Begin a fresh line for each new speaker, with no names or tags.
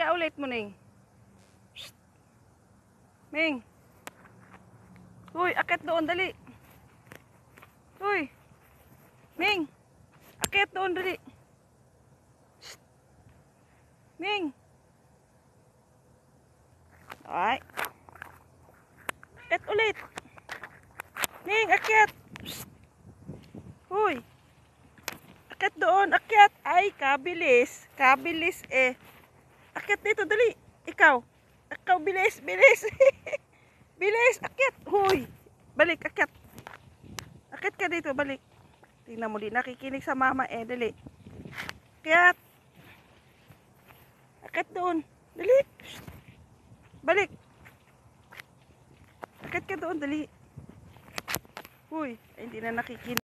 ka ulit mo, Ning. Shh. Ming. Uy, akit doon, dali. Uy. Ming. Akit doon, dali. Shh. Ming. Ay. Akit ulit. Ming, akit. Shh. Uy. Akit doon, akit. Ay, kabilis. Kabilis eh. Akit dito, dali. Ikaw. Ikaw, bilis, bilis. Bilis, akit. Huy. Balik, akit. Akit ka dito, balik. Tingnan mo, di nakikinig sa mama eh. Dali. Akit. Akit doon. Dali. Shh. Balik. Akit ka doon, dali. Huy, hindi na nakikinig.